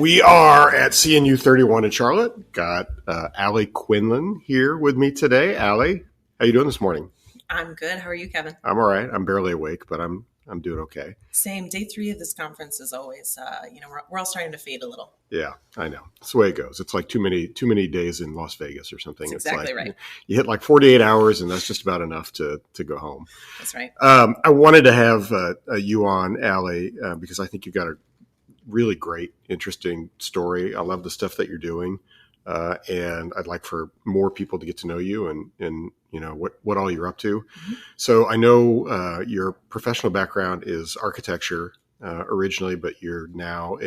We are at CNU 31 in Charlotte. Got Allie Quinlan here with me today. Allie, how you doing this morning? I'm good. How are you, Kevin? I'm all right. I'm barely awake, but I'm doing okay. Same. Day 3 of this conference is always, we're all starting to fade a little. Yeah, I know. That's the way it goes. It's like too many days in Las Vegas or something. That's exactly right. You hit like 48 hours, and that's just about enough to go home. That's right. I wanted to have you on, Allie, because I think you've got a really great, interesting story. I love the stuff that you're doing, and I'd like for more people to get to know you and you know what all you're up to. Mm-hmm. So I know your professional background is architecture originally, but you're now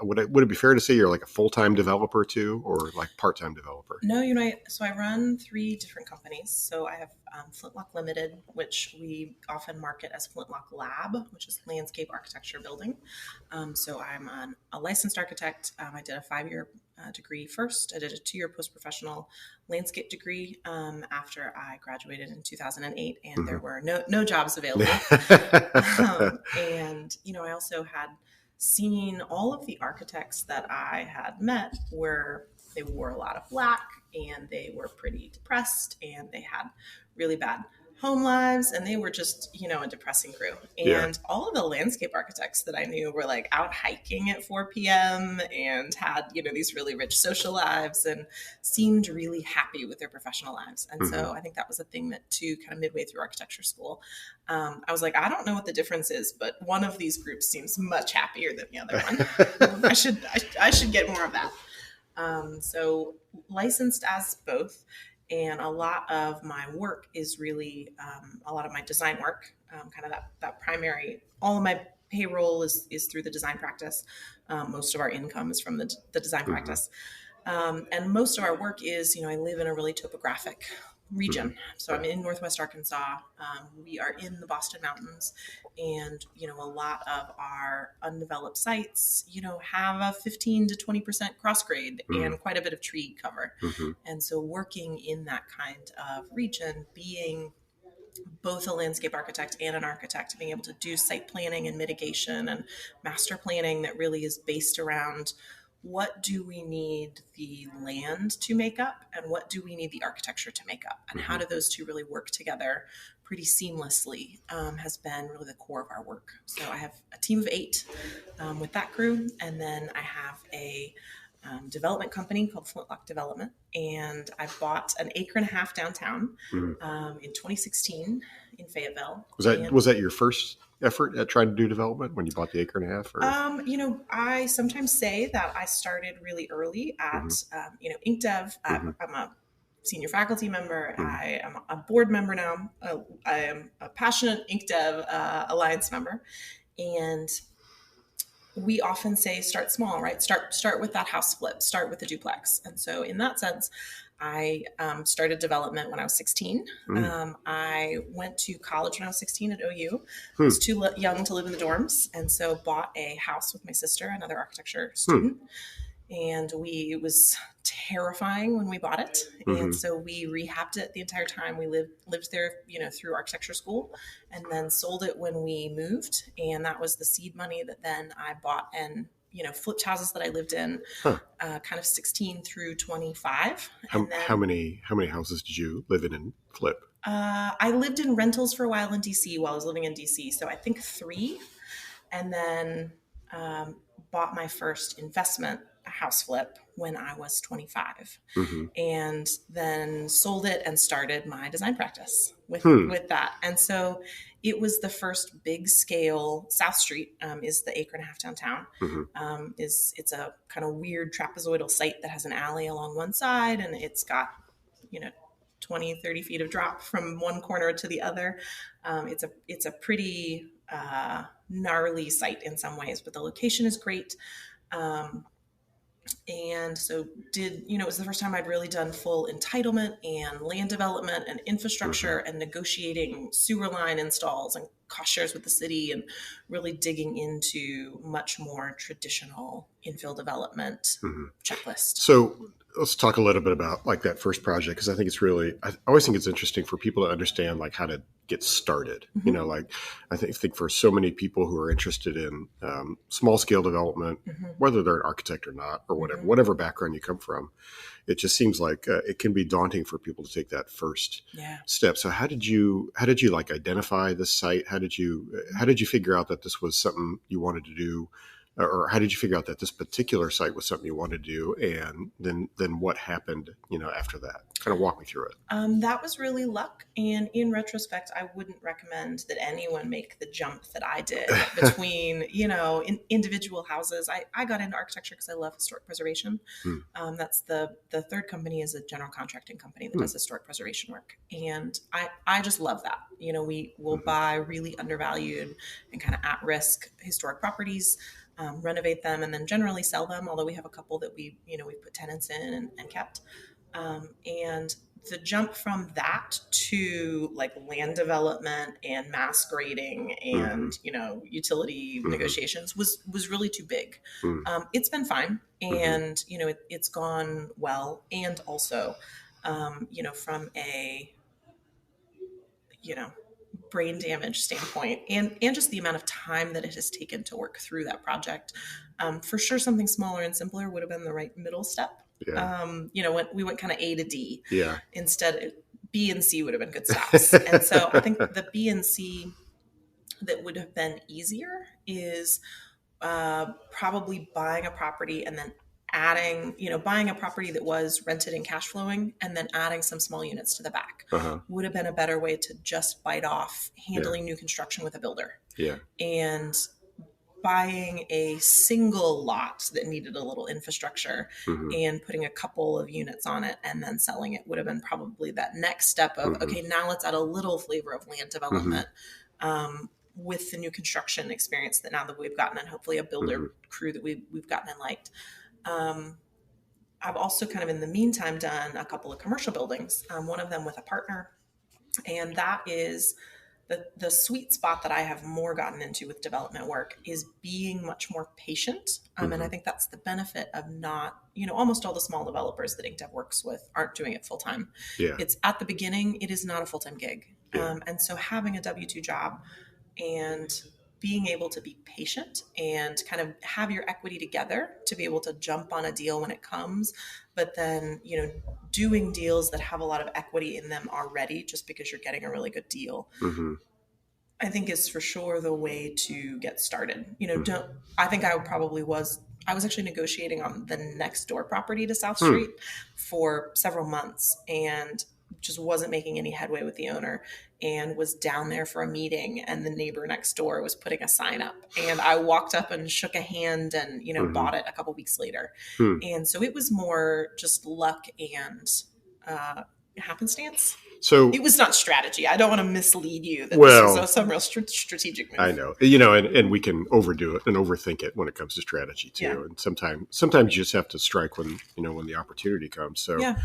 would it be fair to say you're like a full-time developer too, or like part-time developer? No, so I run 3 different companies. So I have Flintlock Limited, which we often market as Flintlock Lab, which is landscape architecture building. So I'm a licensed architect. I did a 5-year degree first. I did a 2-year post-professional landscape degree after I graduated in 2008, and there were no jobs available. And I also had seen all of the architects that I had met they wore a lot of black, and they were pretty depressed, and they had really bad home lives, and they were just, a depressing crew. And all of the landscape architects that I knew were like out hiking at 4 p.m. and had, these really rich social lives and seemed really happy with their professional lives. And so I think that was a thing that too, kind of midway through architecture school, I was like, I don't know what the difference is, but one of these groups seems much happier than the other one. I should get more of that. So licensed as both. And a lot of my work is really a lot of my design work, kind of that primary. All of my payroll is through the design practice. Most of our income is from the design practice. And most of our work is, I live in a really topographic region. So I'm in Northwest Arkansas. We are in the Boston Mountains, and a lot of our undeveloped sites have a 15 to 20% cross grade and quite a bit of tree cover. And so working in that kind of region, being both a landscape architect and an architect, being able to do site planning and mitigation and master planning that really is based around what do we need the land to make up and what do we need the architecture to make up, and how do those two really work together pretty seamlessly has been really the core of our work. So I have a team of 8 with that crew, and then I have a development company called Flintlock Development, and I bought an 1.5 acres downtown in 2016 in Fayetteville. Was that your first effort at trying to do development when you bought the 1.5 acres? I sometimes say that I started really early at Inc. Dev. I'm a senior faculty member. I am a board member now. I am a passionate Inc. Dev Alliance member, and we often say start small, right? Start with that house flip, start with the duplex. And so in that sense, I started development when I was 16. I went to college when I was 16 at OU. I was too young to live in the dorms, and so bought a house with my sister, another architecture student. And it was terrifying when we bought it. And so we rehabbed it the entire time. We lived there, through architecture school, and then sold it when we moved. And that was the seed money that then I bought and, flipped houses that I lived in, kind of 16 through 25. How many houses did you live in and flip? I lived in rentals for a while in DC while I was living in DC. So I think 3, and then bought my first investment, a house flip, when I was 25, and then sold it and started my design practice with that. And so it was the first big scale. South Street is the 1.5 acres downtown. It's a kind of weird trapezoidal site that has an alley along one side, and it's got 20, 30 feet of drop from one corner to the other. It's a pretty gnarly site in some ways, but the location is great. And so it was the first time I'd really done full entitlement and land development and infrastructure and negotiating sewer line installs and cost shares with the city, and really digging into much more traditional infill development checklist. So let's talk a little bit about like that first project, because I think I always think it's interesting for people to understand like how to get started. You Mm-hmm. know, like I think for so many people who are interested in small scale development, Mm-hmm. whether they're an architect or not, or Mm-hmm. whatever background you come from, it just seems like it can be daunting for people to take that first Yeah. step. So how did you like identify this site? How did you figure out that this was something you wanted to do? Or how did you figure out that this particular site was something you wanted to do? And then what happened, after that? Kind of walk me through it. That was really luck. And in retrospect, I wouldn't recommend that anyone make the jump that I did between, individual houses. I got into architecture because I love historic preservation. Hmm. That's the third company is a general contracting company that Hmm. does historic preservation work. And I just love that. We will Hmm. buy really undervalued and kind of at risk historic properties. Renovate them and then generally sell them. Although we have a couple that we put tenants in and kept. And the jump from that to like land development and mass grading Hmm. and utility Hmm. negotiations was really too big. Hmm. It's been fine, Hmm. and it's gone well, and also from a you know brain damage standpoint and just the amount of time that it has taken to work through that project. For sure, something smaller and simpler would have been the right middle step. Yeah. When we went kind of A to D Yeah. instead, B and C would have been good stops. And so I think the B and C that would have been easier is probably buying a property and then buying a property that was rented and cash flowing and then adding some small units to the back Uh-huh. would have been a better way to just bite off Yeah. handling new construction with a builder. Yeah. And buying a single lot that needed a little infrastructure Hmm. and putting a couple of units on it and then selling it would have been probably that next step of, Hmm. okay, now let's add a little flavor of land Hmm. development with the new construction experience that now that we've gotten and hopefully a builder Hmm. crew that we've gotten and liked. um, I've also kind of in the meantime done a couple of commercial buildings, one of them with a partner, and that is the sweet spot that I have more gotten into with development work is being much more patient. And I Hmm. think that's the benefit of not, almost all the small developers that InkDev works with aren't doing it full time. Yeah. It's at the beginning, it is not a full time gig. Yeah. And so having a W 2 job and being able to be patient and kind of have your equity together to be able to jump on a deal when it comes, but then, doing deals that have a lot of equity in them already just because you're getting a really good deal, Hmm. I think is for sure the way to get started. Hmm. Don't I think I was actually negotiating on the next door property to South Hmm. Street for several months and just wasn't making any headway with the owner and was down there for a meeting and the neighbor next door was putting a sign up and I walked up and shook a hand and Hmm. bought it a couple weeks later. Hmm. And so it was more just luck and uh, happenstance. So, It was not strategy. I don't want to mislead you that this was well, some real strategic I move. know, and we can overdo it and overthink it when it comes to strategy Yeah. too. And sometimes you just have to strike when the opportunity comes. So, Yeah.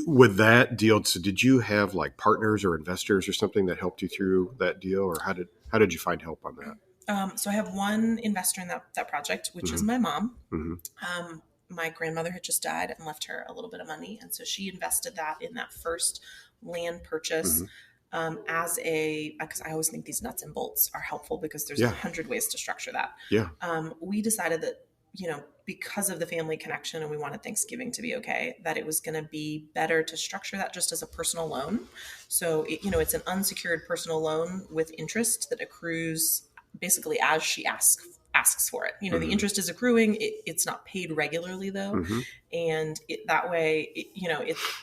with that deal, so did you have like partners or investors or something that helped you through that deal, or how did you find help on that? So I have one investor in that project, which is Hmm. my mom. Hmm. My grandmother had just died and left her a little bit of money. And so she invested that in that first land purchase Hmm. because I always think these nuts and bolts are helpful because there's a Yeah. hundred ways to structure that. Yeah. We decided that, because of the family connection and we wanted Thanksgiving to be okay, that it was going to be better to structure that just as a personal loan. So, it's an unsecured personal loan with interest that accrues basically as she asks for it. The Hmm. interest is accruing. It's not paid regularly though. Hmm. And that way,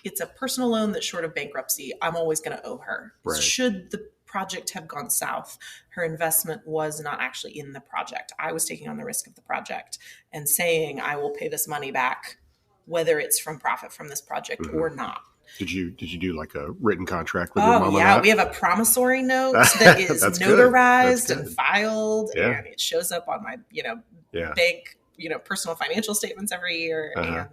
it's a personal loan that short of bankruptcy, I'm always going to owe her. Right. Should the project have gone south, her investment was not actually in the project. I was taking on the risk of the project and saying, I will pay this money back, whether it's from profit from this project Hmm. or not. Did you do like a written contract with your Oh mom on yeah, we that? have a promissory note that is That's good. That's notarized and good. filed, Yeah. and it shows up on my Yeah. bank personal financial statements every year. Uh-huh.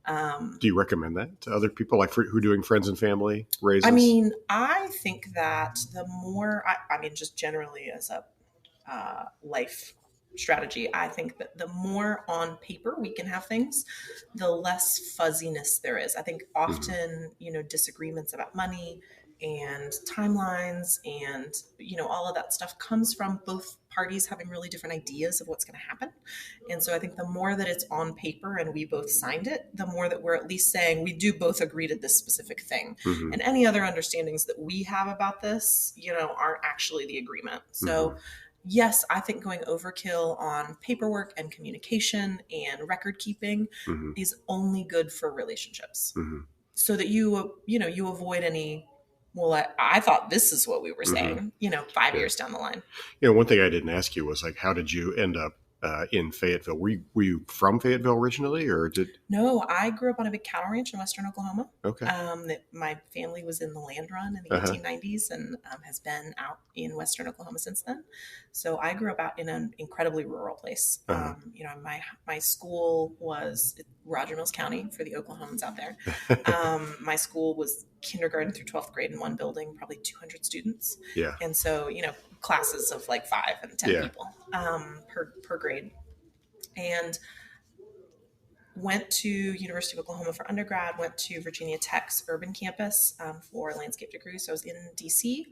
And Do you recommend that to other people, like who are doing friends and family I raises? mean, I think that the more I mean, just generally as a life strategy, I think that the more on paper we can have things, the less fuzziness there is. I think Hmm. often, disagreements about money and timelines and all of that stuff comes from both parties having really different ideas of what's going to happen. And so I think the more that it's on paper and we both signed it, the more that we're at least saying we do both agree to this specific thing. Mm-hmm. And any other understandings that we have about this, aren't actually the agreement. So yes, I think going overkill on paperwork and communication and record keeping Mm-hmm. is only good for relationships. Mm-hmm. So that you avoid any, well, I thought this is what we were saying, 5 years down the line. One thing I didn't ask you was like, how did you end up in Fayetteville? Were you from Fayetteville originally, or did? No, I grew up on a big cattle ranch in western Oklahoma. Okay. My family was in the land run in the 1890s and has been out in western Oklahoma since then. So I grew up out in an incredibly rural place. My school was Roger Mills County for the Oklahomans out there. My school was kindergarten through 12th grade in one building, probably 200 students. Yeah. And so, classes of like 5 and 10 people per grade. And went to University of Oklahoma for undergrad, went to Virginia Tech's urban campus for landscape degree. So I was in DC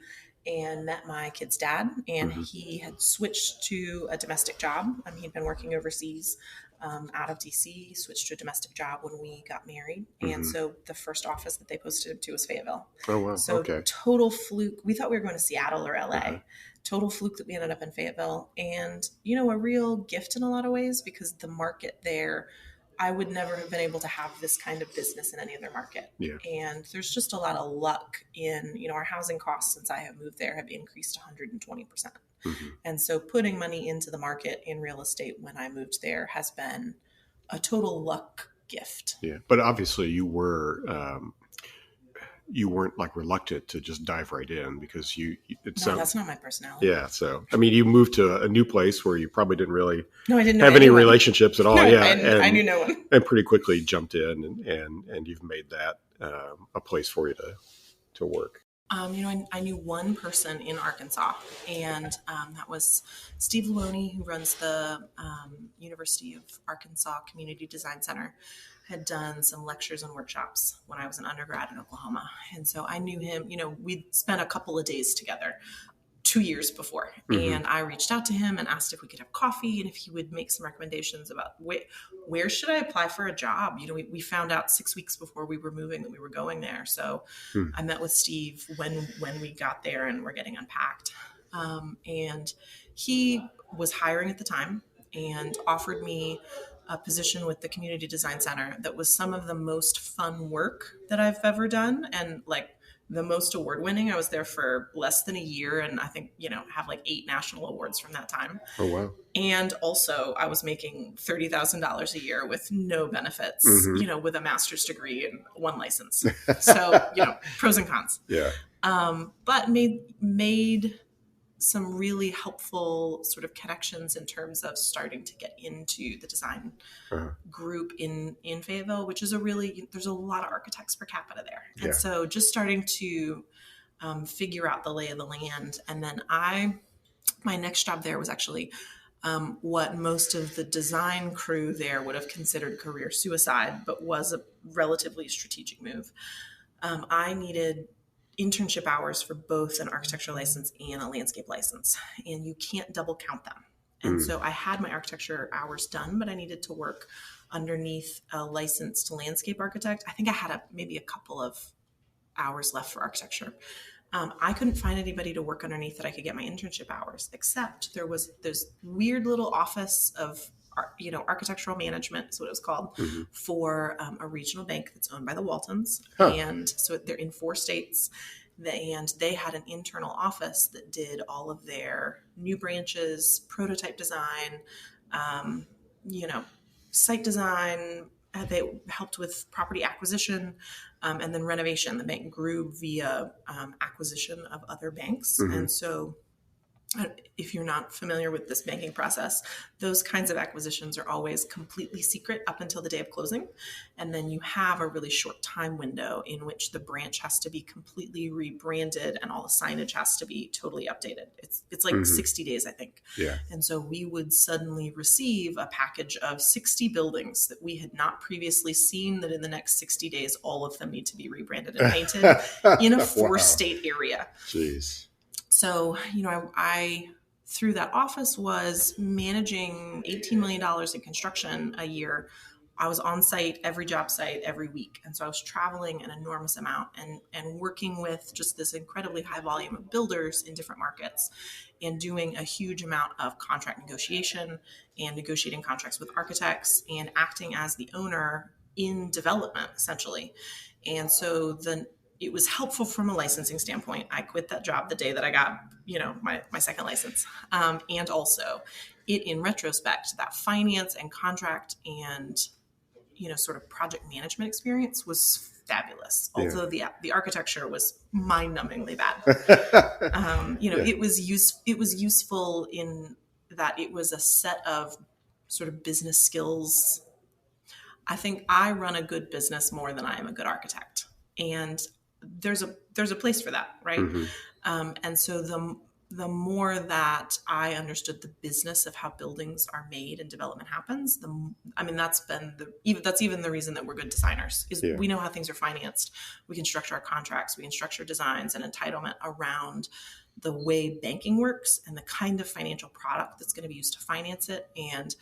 and met my kid's dad, and he had switched to a domestic job. He'd been working overseas out of DC, switched to a domestic job when we got married. And so the first office that they posted him to was Fayetteville. Oh, wow. So okay. Total fluke. We thought we were going to Seattle or LA. Total fluke that we ended up in Fayetteville. And, a real gift in a lot of ways, because the market there, I would never have been able to have this kind of business in any other market. Yeah. And there's just a lot of luck in, our housing costs since I have moved there have increased 120%. And so putting money into the market in real estate when I moved there has been a total gift. Yeah. But obviously you weren't like reluctant to just dive right in, because that's not my personality. Yeah. So, you moved to a new place where you probably didn't really I didn't have any relationships at all. No, yeah. I knew no one. And pretty quickly jumped in and you've made that a place for you to work. I knew one person in Arkansas, and that was Steve Luoni, who runs the University of Arkansas Community Design Center. Had done some lectures and workshops when I was an undergrad in Oklahoma. And so I knew him, we'd spent a couple of days together 2 years before. And I reached out to him and asked if we could have coffee and if he would make some recommendations about where should I apply for a job? We found out 6 weeks before we were moving that we were going there. So I met with Steve when we got there and were getting unpacked. And he was hiring at the time and offered me a position with the Community Design Center that was some of the most fun work that I've ever done, and like the most award winning. I was there for less than a year, and I think, have like 8 national awards from that time. Oh, wow. And also I was making $30,000 a year with no benefits, with a master's degree and 1 license. So, pros and cons. Yeah. But made some really helpful sort of connections in terms of starting to get into the design group in Fayetteville, which is there's a lot of architects per capita there. And so just starting to figure out the lay of the land. And then my next job there was actually what most of the design crew there would have considered career suicide, but was a relatively strategic move. I needed internship hours for both an architecture license and a landscape license, and you can't double count them. And so I had my architecture hours done, but I needed to work underneath a licensed landscape architect. I think I had maybe a couple of hours left for architecture. I couldn't find anybody to work underneath that I could get my internship hours, except there was this weird little office of architectural management is what it was called, for a regional bank that's owned by the Waltons. And so they're in 4 states, and they had an internal office that did all of their new branches, prototype design, site design. They helped with property acquisition, and then renovation. The bank grew via acquisition of other banks. And so if you're not familiar with this banking process, those kinds of acquisitions are always completely secret up until the day of closing. And then you have a really short time window in which the branch has to be completely rebranded and all the signage has to be totally updated. It's like 60 days, I think. Yeah. And so we would suddenly receive a package of 60 buildings that we had not previously seen, that in the next 60 days, all of them need to be rebranded and painted in a 4-state area. Jeez. So, I through that office was managing $18 million in construction a year. I was on site, every job site, every week. And so I was traveling an enormous amount and working with just this incredibly high volume of builders in different markets and doing a huge amount of contract negotiation and negotiating contracts with architects and acting as the owner in development, essentially. And so it was helpful from a licensing standpoint. I quit that job the day that I got, my second license. And also in retrospect, that finance and contract and, sort of project management experience was fabulous. Although the architecture was mind-numbingly bad. It was useful in that it was a set of sort of business skills. I think I run a good business more than I am a good architect. And there's a place for that, right? And so the more that I understood the business of how buildings are made and development happens, that's even the reason that we're good designers is we know how things are financed. We can structure our contracts, we can structure designs and entitlement around the way banking works and the kind of financial product that's going to be used to finance it, and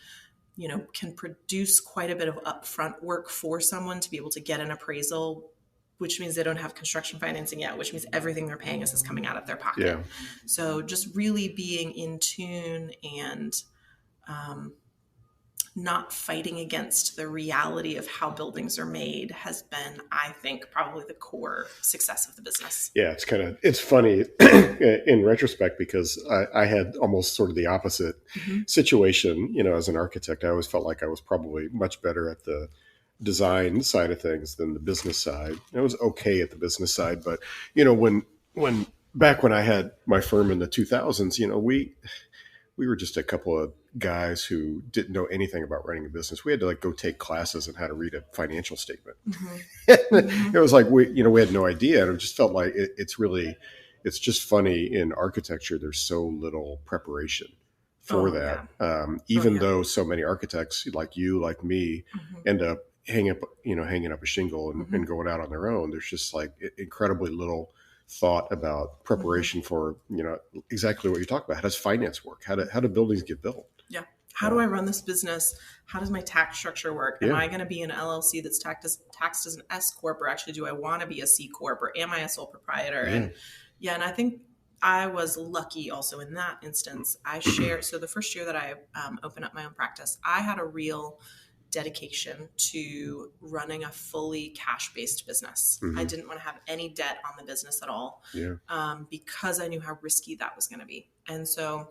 can produce quite a bit of upfront work for someone to be able to get an appraisal, which means they don't have construction financing yet, which means everything they're paying is coming out of their pocket. Yeah. So just really being in tune and not fighting against the reality of how buildings are made has been, I think, probably the core success of the business. Yeah, it's funny in retrospect, because I had almost sort of the opposite situation. As an architect, I always felt like I was probably much better at the design side of things than the business side. I was okay at the business side, but when back when I had my firm in the 2000s, we were just a couple of guys who didn't know anything about running a business. We had to go take classes on how to read a financial statement. It was like we had no idea, and it just felt like it's just funny in architecture. There's so little preparation for that. Yeah. Even though so many architects like you, like me, end up hanging up a shingle and going out on their own. There's just incredibly little thought about preparation for exactly what you talk about. How does finance work? How do buildings get built? Yeah. How do I run this business? How does my tax structure work? Am I going to be an LLC that's taxed as an S corp, or actually do I want to be a C corp, or am I a sole proprietor? And I think I was lucky also in that instance. So the first year that I opened up my own practice, I had a real dedication to running a fully cash-based business. I didn't want to have any debt on the business at all, because I knew how risky that was going to be. And so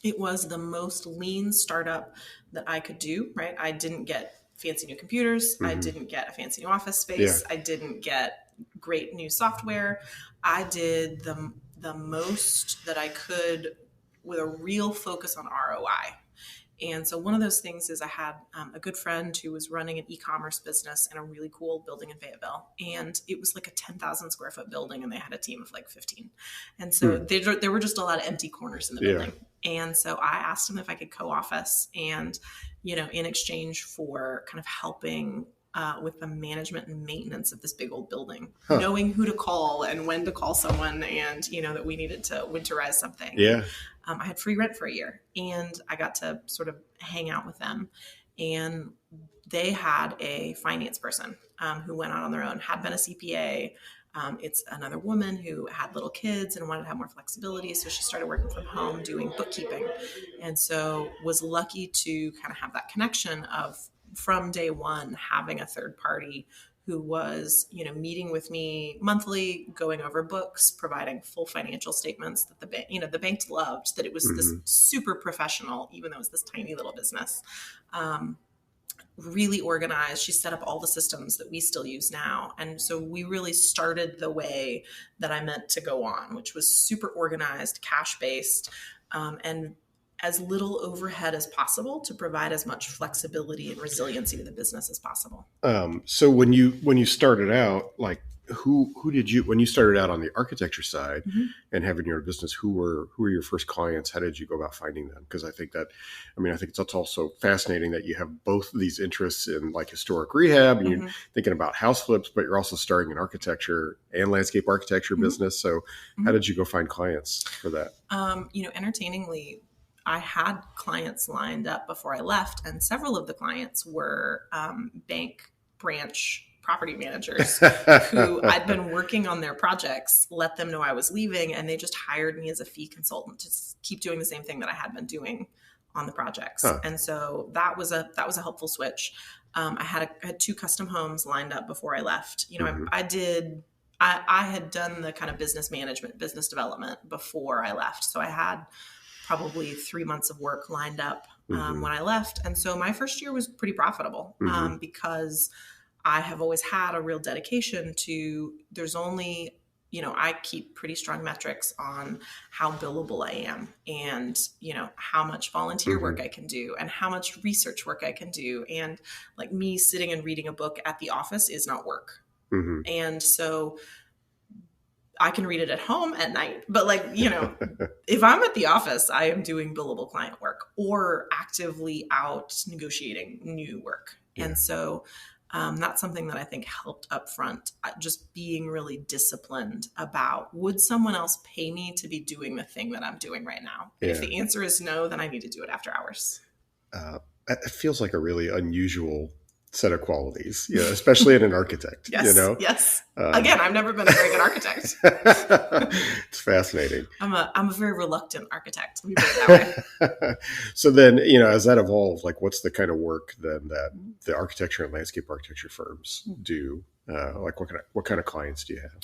it was the most lean startup that I could do, right? I didn't get fancy new computers. I didn't get a fancy new office space. I didn't get great new software. I did the most that I could with a real focus on ROI. And so one of those things is I had a good friend who was running an e-commerce business in a really cool building in Fayetteville. And it was like a 10,000 square foot building, and they had a team of 15. And so there were just a lot of empty corners in the building. And so I asked him if I could co-office, and, in exchange for kind of helping with the management and maintenance of this big old building, knowing who to call and when to call someone, and, that we needed to winterize something. Yeah. I had free rent for a year, and I got to sort of hang out with them. And they had a finance person who went out on their own, had been a CPA. It's another woman who had little kids and wanted to have more flexibility. So she started working from home doing bookkeeping. And so was lucky to kind of have that connection of, from day one, having a third party who was, meeting with me monthly, going over books, providing full financial statements that the bank loved, that it was this super professional, even though it was this tiny little business. Really organized. She set up all the systems that we still use now. And so we really started the way that I meant to go on, which was super organized, cash-based, and as little overhead as possible to provide as much flexibility and resiliency to the business as possible. So when you started out, like who did you, when you started out on the architecture side Mm-hmm. and having your business, who were your first clients? How did you go about finding them? Because I think that, I mean, I think it's also fascinating that you have both these interests in like historic rehab and you're Mm-hmm. thinking about house flips, but you're also starting an architecture and landscape architecture Mm-hmm. business. So how Mm-hmm. did you go find clients for that? Entertainingly, I had clients lined up before I left, and several of the clients were bank branch property managers who I'd been working on their projects, let them know I was leaving, and they just hired me as a fee consultant to keep doing the same thing that I had been doing on the projects. Huh. And so that was a helpful switch. I had two custom homes lined up before I left. Mm-hmm. I had done the kind of business management, business development before I left. So I had probably 3 months of work lined up Mm-hmm. when I left. And so my first year was pretty profitable Mm-hmm. because I have always had a real dedication to, there's only, I keep pretty strong metrics on how billable I am and, how much volunteer Mm-hmm. work I can do and how much research work I can do. And like me sitting and reading a book at the office is not work. Mm-hmm. And so I can read it at home at night, but if I'm at the office, I am doing billable client work or actively out negotiating new work. Yeah. And so that's something that I think helped up front, just being really disciplined about, would someone else pay me to be doing the thing that I'm doing right now? And if Yeah. the answer is no, then I need to do it after hours. It feels like a really unusual set of qualities, especially in an architect. Yes. Yes. Again, I've never been a very good architect. It's fascinating. I'm a very reluctant architect. Let me put it that way. So then, as that evolved, like what's the kind of work then that the architecture and landscape architecture firms do? Like what kind of clients do you have?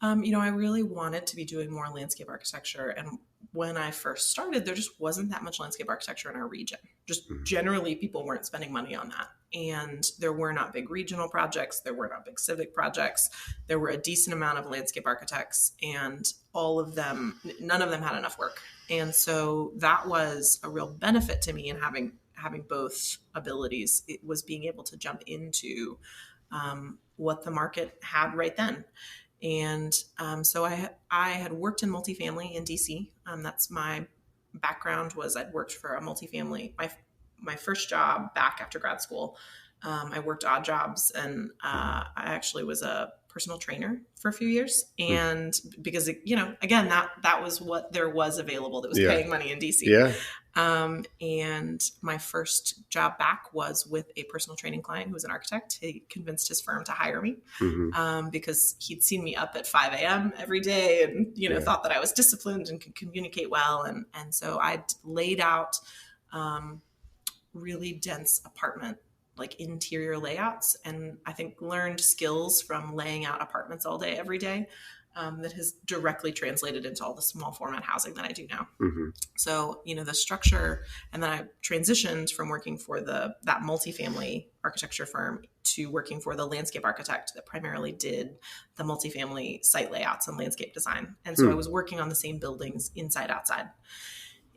I really wanted to be doing more landscape architecture. And when I first started, there just wasn't that much landscape architecture in our region. Just generally, people weren't spending money on that. And there were not big regional projects. There were not big civic projects. There were a decent amount of landscape architects, and none of them had enough work. And so that was a real benefit to me in having both abilities. It was being able to jump into what the market had right then. And so I had worked in multifamily in DC. That's my background. I'd worked for a multifamily. My first job back after grad school, I worked odd jobs, and I actually was a personal trainer for a few years. And because again, that was what there was available that was paying money in DC. Yeah. And my first job back was with a personal training client who was an architect. He convinced his firm to hire me because he'd seen me up at 5 a.m. every day and, thought that I was disciplined and could communicate well. And so I'd laid out really dense apartment, like interior layouts. And I think learned skills from laying out apartments all day, every day. That has directly translated into all the small format housing that I do now. Mm-hmm. So, the structure, and then I transitioned from working for that multifamily architecture firm to working for the landscape architect that primarily did the multifamily site layouts and landscape design. And so I was working on the same buildings inside, outside.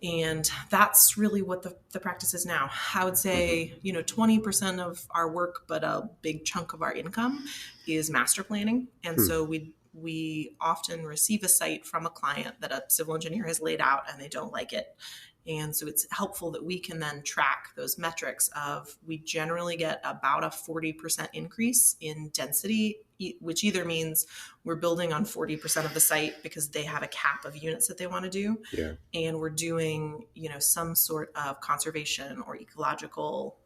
And that's really what the practice is now. I would say, 20% of our work, but a big chunk of our income is master planning. And so we often receive a site from a client that a civil engineer has laid out and they don't like it. And so it's helpful that we can then track those metrics we generally get about a 40% increase in density, which either means we're building on 40% of the site because they have a cap of units that they want to do. Yeah. And we're doing, some sort of conservation or ecological,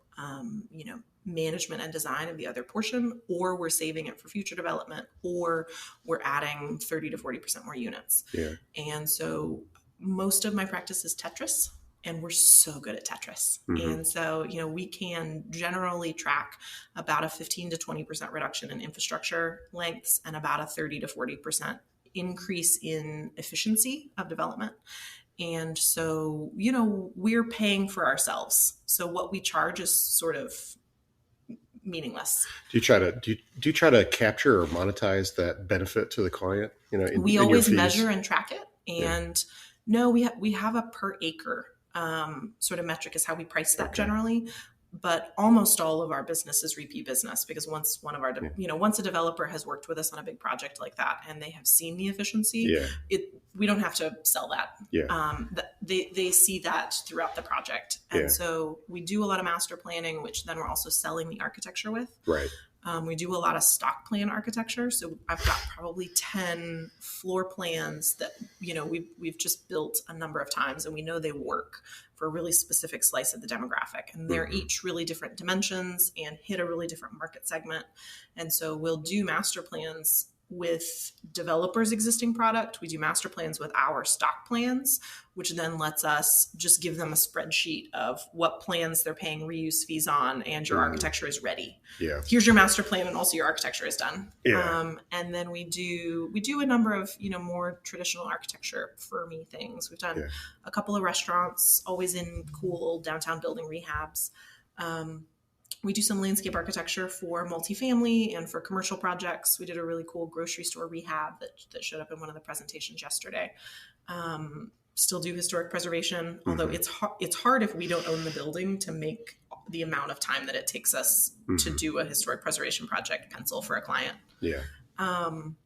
management and design of the other portion, or we're saving it for future development, or we're adding 30 to 40% more units. Yeah. And so most of my practice is Tetris, and we're so good at Tetris. And so, we can generally track about a 15 to 20% reduction in infrastructure lengths and about a 30 to 40% increase in efficiency of development. And so, we're paying for ourselves. So what we charge is sort of meaningless. Do you try to capture or monetize that benefit to the client? We always measure and track it, and No, we have a per acre sort of metric is how we price that generally. But almost all of our business is repeat business because once one of our, once a developer has worked with us on a big project like that and they have seen the efficiency, we don't have to sell that. They see that throughout the project. And so we do a lot of master planning, which then we're also selling the architecture with. Right. We do a lot of stock plan architecture. So I've got probably 10 floor plans that, we've just built a number of times and we know they work for a really specific slice of the demographic. And they're each really different dimensions and hit a really different market segment. And so we'll do master plans with developers' existing product. We do master plans with our stock plans, which then lets us just give them a spreadsheet of what plans they're paying reuse fees on, and your architecture is ready. Yeah. Here's your master plan, and also your architecture is done. Yeah. And then we do a number of more traditional architecture firmy things. We've done a couple of restaurants, always in cool downtown building rehabs. We do some landscape architecture for multifamily and for commercial projects. We did a really cool grocery store rehab that showed up in one of the presentations yesterday. Still do historic preservation, although it's hard if we don't own the building to make the amount of time that it takes us to do a historic preservation project pencil for a client. Yeah. And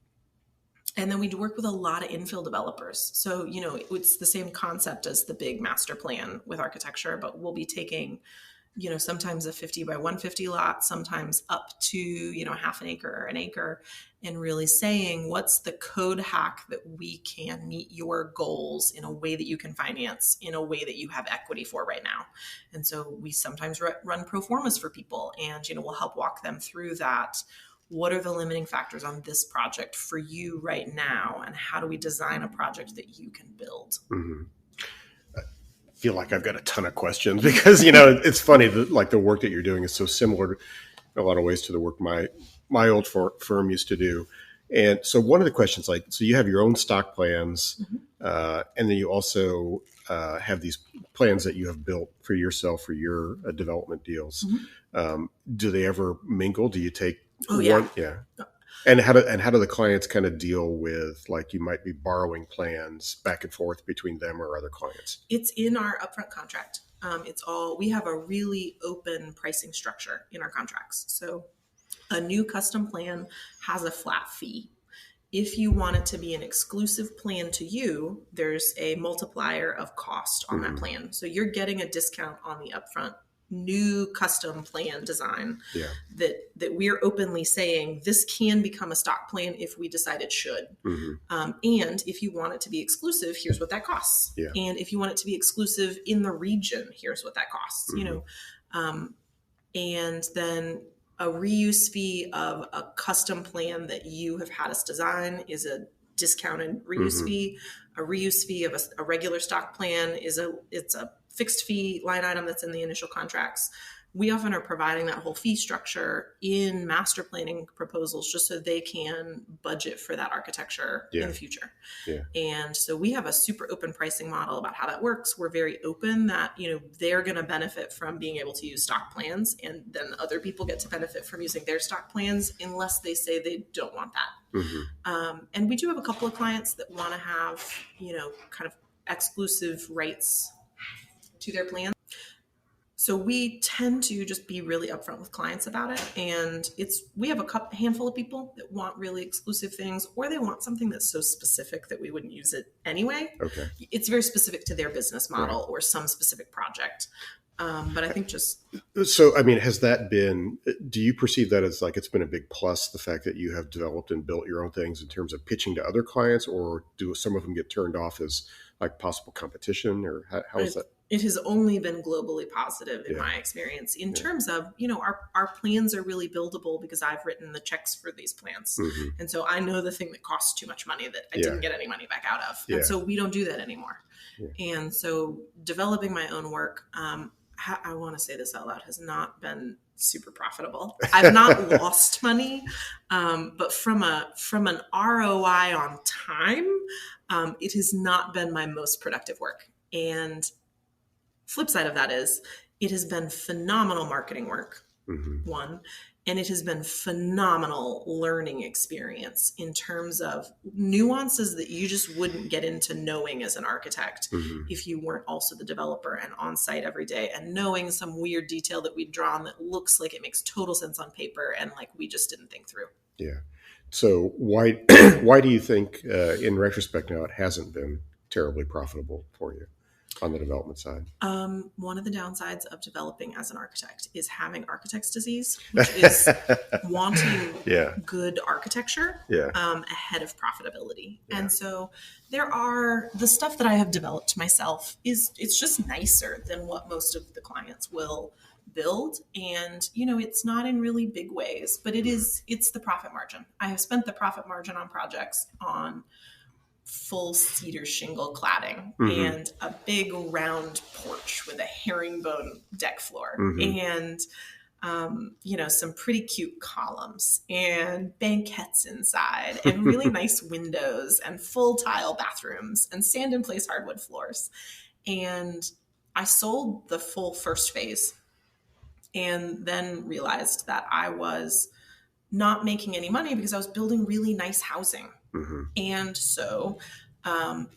then we work with a lot of infill developers. So, it's the same concept as the big master plan with architecture, but we'll be taking sometimes a 50 by 150 lot, sometimes up to, half an acre or an acre, and really saying, what's the code hack that we can meet your goals in a way that you can finance, in a way that you have equity for right now. And so we sometimes run pro formas for people and, we'll help walk them through that. What are the limiting factors on this project for you right now? And how do we design a project that you can build? Feel like I've got a ton of questions because it's funny that the work that you're doing is so similar in a lot of ways to the work my old firm used to do. And so one of the questions, so you have your own stock plans, and then you also have these plans that you have built for yourself for your development deals. Do they ever mingle? Do you take one? Yeah. And how do the clients kind of deal with, you might be borrowing plans back and forth between them or other clients? It's in our upfront contract. We have a really open pricing structure in our contracts. So a new custom plan has a flat fee. If you want it to be an exclusive plan to you, there's a multiplier of cost on that plan. So you're getting a discount on the upfront new custom plan design that we're openly saying this can become a stock plan if we decide it should. And if you want it to be exclusive, here's what that costs. And if you want it to be exclusive in the region, here's what that costs. And then a reuse fee of a custom plan that you have had us design is a discounted reuse fee. A reuse fee of a regular stock plan it's a fixed fee line item that's in the initial contracts. We often are providing that whole fee structure in master planning proposals just so they can budget for that architecture in the future. And so we have a super open pricing model about how that works. We're very open that, they're going to benefit from being able to use stock plans, and then other people get to benefit from using their stock plans unless they say they don't want that. And we do have a couple of clients that want to have, kind of exclusive rights to their plan. So we tend to just be really upfront with clients about it. And we have a handful of people that want really exclusive things, or they want something that's so specific that we wouldn't use it anyway. Okay. It's very specific to their business model or some specific project. But I think has that been, do you perceive that as it's been a big plus, the fact that you have developed and built your own things in terms of pitching to other clients, or do some of them get turned off as possible competition, or how is that? It has only been globally positive in my experience in terms of, our plans are really buildable because I've written the checks for these plans. And so I know the thing that costs too much money that I didn't get any money back out of. And so we don't do that anymore. And so developing my own work, I want to say this out loud, has not been super profitable. I've not lost money, but from an ROI on time, it has not been my most productive work. And flip side of that is it has been phenomenal marketing work. Mm-hmm. one. And it has been phenomenal learning experience in terms of nuances that you just wouldn't get into knowing as an architect Mm-hmm. if you weren't also the developer and on site every day, and knowing some weird detail that we'd drawn that looks like it makes total sense on paper and like we just didn't think through. Yeah. So why why do you think, in retrospect, now it hasn't been terribly profitable for you on the development side? One of the downsides of developing as an architect is having architect's disease, which is wanting Yeah. good architecture Yeah. ahead of profitability. Yeah. And so there are the stuff that I have developed myself it's just nicer than what most of the clients will build. And it's not in really big ways, but it's the profit margin. I have spent the profit margin on projects on full cedar shingle cladding and a big round porch with a herringbone deck floor and some pretty cute columns and banquettes inside and really nice windows and full tile bathrooms and sand in place hardwood floors. And I sold the full first phase and then realized that I was not making any money because I was building really nice housing. And so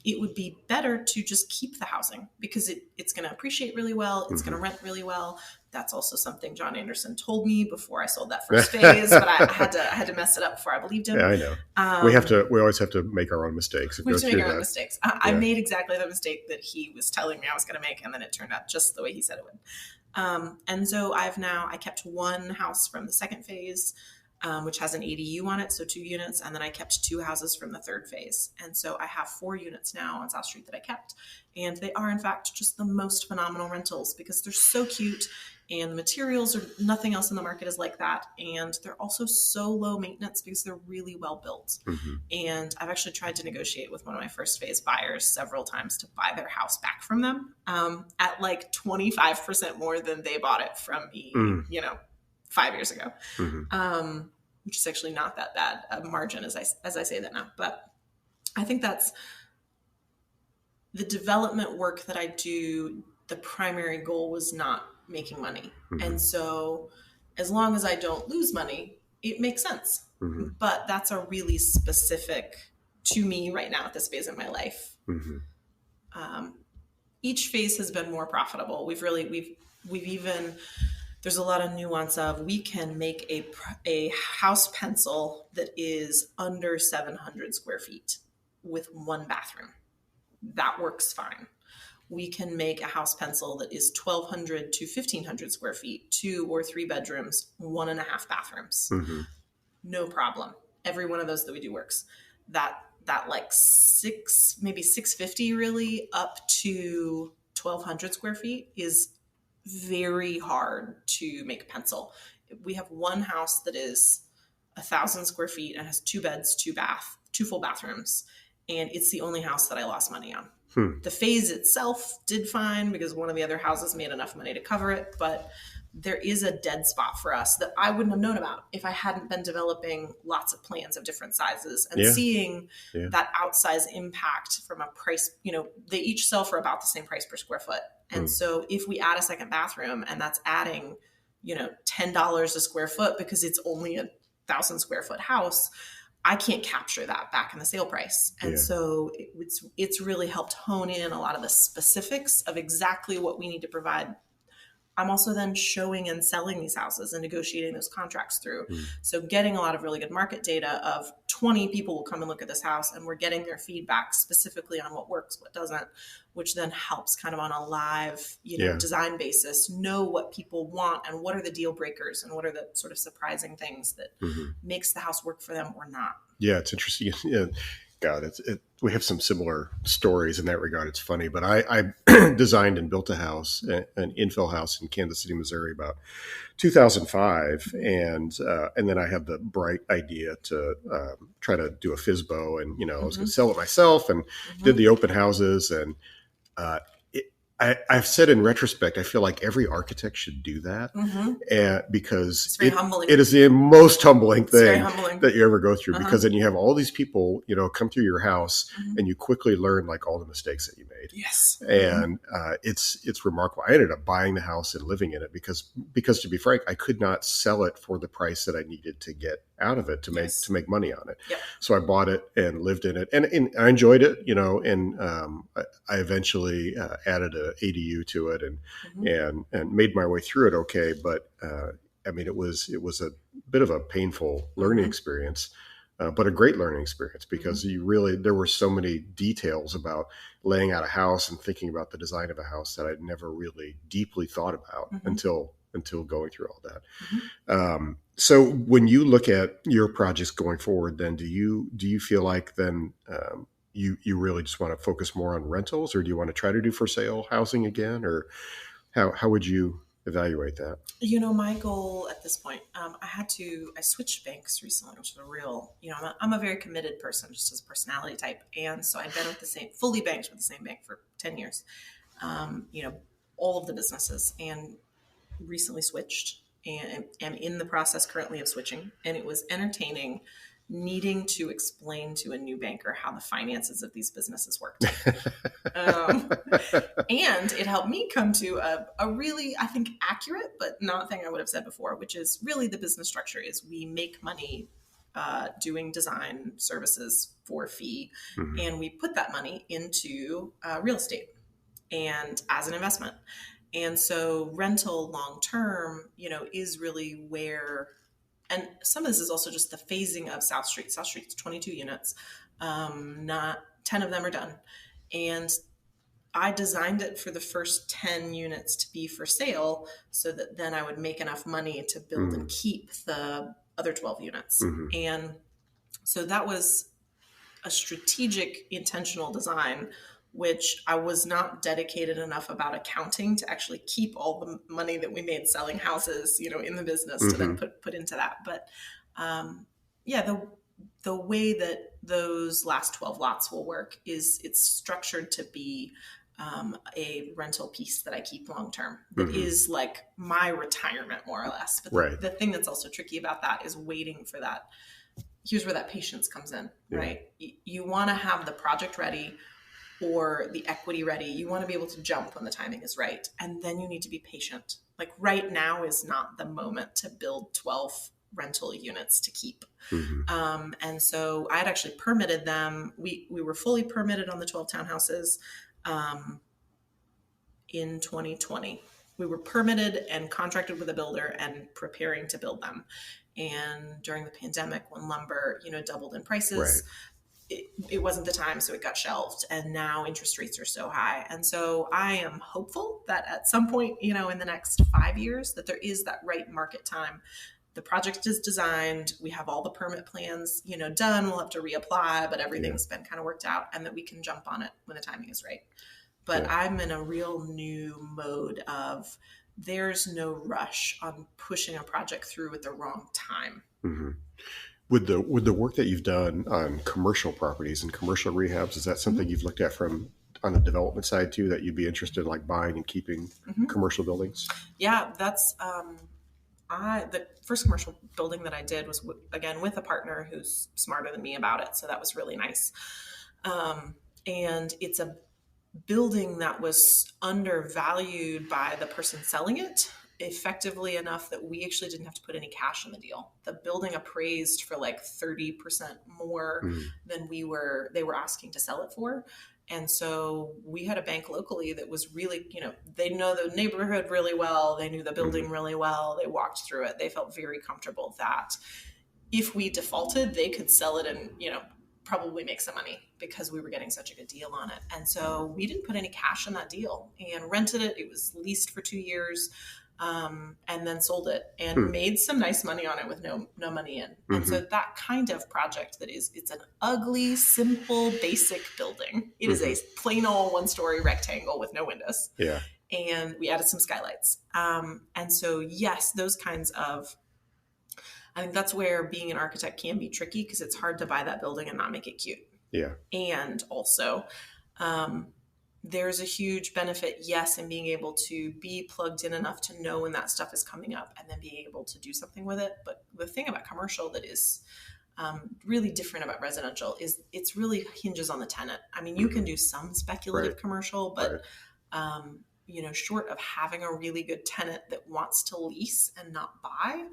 it would be better to just keep the housing because it's going to appreciate really well. It's going to rent really well. That's also something John Anderson told me before I sold that first phase, but I had to mess it up before I believed him. Yeah, I know. We always have to make our own mistakes. We have to make our own mistakes. I made exactly the mistake that he was telling me I was going to make, and then it turned out just the way he said it would. And so I kept one house from the second phase, which has an ADU on it, so 2 units, and then I kept 2 houses from the third phase. And so I have 4 units now on South Street that I kept, and they are in fact just the most phenomenal rentals because they're so cute, and the materials are nothing else in the market is like that, and they're also so low maintenance because they're really well built. And I've actually tried to negotiate with one of my first phase buyers several times to buy their house back from them at like 25% more than they bought it from me, 5 years ago, which is actually not that bad a margin as I say that now. But I think that's the development work that I do. The primary goal was not making money. And so as long as I don't lose money, it makes sense. But that's a really specific to me right now at this phase in my life. Each phase has been more profitable. We've even, there's a lot of nuance of we can make a house pencil that is under 700 square feet with 1 bathroom. That works fine. We can make a house pencil that is 1,200 to 1,500 square feet, 2 or 3 bedrooms, 1.5 bathrooms. No problem. Every one of those that we do works. That like maybe 650 really up to 1,200 square feet is very hard to make a pencil. We have one house that is 1,000 square feet and has 2 beds, 2 full bathrooms. And it's the only house that I lost money on. The phase itself did fine because one of the other houses made enough money to cover it. But there is a dead spot for us that I wouldn't have known about if I hadn't been developing lots of plans of different sizes and seeing that outsized impact from a price. They each sell for about the same price per square foot. And so if we add a second bathroom and that's adding, $10 a square foot because it's only a 1,000 square foot house, I can't capture that back in the sale price. And so it's really helped hone in a lot of the specifics of exactly what we need to provide. I'm also then showing and selling these houses and negotiating those contracts through. So getting a lot of really good market data of 20 people will come and look at this house and we're getting their feedback specifically on what works, what doesn't, which then helps kind of on a live, design basis, know what people want and what are the deal breakers and what are the sort of surprising things that makes the house work for them or not. Yeah, it's interesting. Yeah. God, we have some similar stories in that regard. It's funny, but I designed and built a house, an infill house in Kansas City, Missouri, about 2005, and then I had the bright idea to try to do a FSBO, and I was going to sell it myself, and did the open houses, and I've said in retrospect, I feel like every architect should do that, Mm-hmm. and because It's very humbling. it is the most humbling It's very thing humbling. that you ever go through, Uh-huh. because then you have all these people, come through your house, Mm-hmm. and you quickly learn like all the mistakes that you made. Yes. Mm-hmm. And it's remarkable. I ended up buying the house and living in it because to be frank, I could not sell it for the price that I needed to get out of it Yes. to make money on it. Yep. So I bought it and lived in it, and I enjoyed it. And I eventually added a ADU to it, Mm-hmm. and made my way through it okay. But I mean, it was a bit of a painful learning Mm-hmm. experience. But a great learning experience, Mm-hmm. because there were so many details about laying out a house and thinking about the design of a house that I'd never really deeply thought about Mm-hmm. until going through all that. Mm-hmm. So when you look at your projects going forward, then do you feel like then you really just want to focus more on rentals, or do you want to try to do for sale housing again, or how would you evaluate that? My goal at this point, I switched banks recently, which is a real, I'm a very committed person, just as a personality type. And so I'd been fully banked with the same bank for 10 years, um, you know, all of the businesses, and recently switched and am in the process currently of switching. And it was entertaining needing to explain to a new banker how the finances of these businesses worked. Um, and it helped me come to a really, I think, accurate but not thing I would have said before, which is really the business structure is we make money doing design services for a fee, Mhm. and we put that money into real estate and as an investment. And so rental long term, is really where, and some of this is also just the phasing of South Street. South Street's 22 units, not 10 of them are done. And I designed it for the first 10 units to be for sale so that then I would make enough money to build and Mhm. keep the other 12 units. Mhm. And so that was a strategic, intentional design, which I was not dedicated enough about accounting to actually keep all the money that we made selling houses, in the business to then Mhm. put into that. But yeah, the way that those last 12 lots will work is it's structured to be a rental piece that I keep long term. That Mhm. is like my retirement, more or less. But Right. the thing that's also tricky about that is waiting for that. Here's where that patience comes in, Yeah. right? You want to have the project ready or the equity ready. You want to be able to jump when the timing is right. And then you need to be patient. Like right now is not the moment to build 12 rental units to keep. Mhm. And so I had actually permitted them. We were fully permitted on the 12 townhouses um, in 2020. We were permitted and contracted with a builder and preparing to build them. And during the pandemic, when lumber, doubled in Right. prices, it wasn't the time, so it got shelved. And now interest rates are so high. And so I am hopeful that at some point, in the next 5 years, that there is that right market time. The project is designed. We have all the permit plans, done. We'll have to reapply, but Yeah. everything's been kind of worked out, and that we can jump on it when the timing is right. But Yeah. I'm in a real new mode of there's no rush on pushing a project through at the wrong time. Mhm. With the work that you've done on commercial properties and commercial rehabs, is that something Mm-hmm. you've looked at from on the development side too, that you'd be interested in like buying and keeping Mm-hmm. commercial buildings? Yeah, that's the first commercial building that I did was again with a partner who's smarter than me about it, so that was really nice. And it's a building that was undervalued by the person selling it effectively enough that we actually didn't have to put any cash in the deal. The building appraised for like 30% more Mhm. than they were asking to sell it for. And so we had a bank locally that was really, they know the neighborhood really well. They knew the building Mhm. really well. They walked through it. They felt very comfortable that if we defaulted, they could sell it and, probably make some money because we were getting such a good deal on it. And so we didn't put any cash in that deal and rented it. It was leased for 2 years, and then sold it and Hmm. made some nice money on it with no money in. And so Mhm. that kind of project it's an ugly, simple, basic building. It is a Mhm. plain old 1-story rectangle with no windows. Yeah. And we added some skylights. And so, yes, those kinds of I think that's where being an architect can be tricky because it's hard to buy that building and not make it cute. Yeah. And also, um, there's a huge benefit, yes, in being able to be plugged in enough to know when that stuff is coming up and then being able to do something with it. But the thing about commercial that is really different about residential is it's really hinges on the tenant. I mean, you can do some speculative Right. commercial, but Right. short of having a really good tenant that wants to lease and not buy,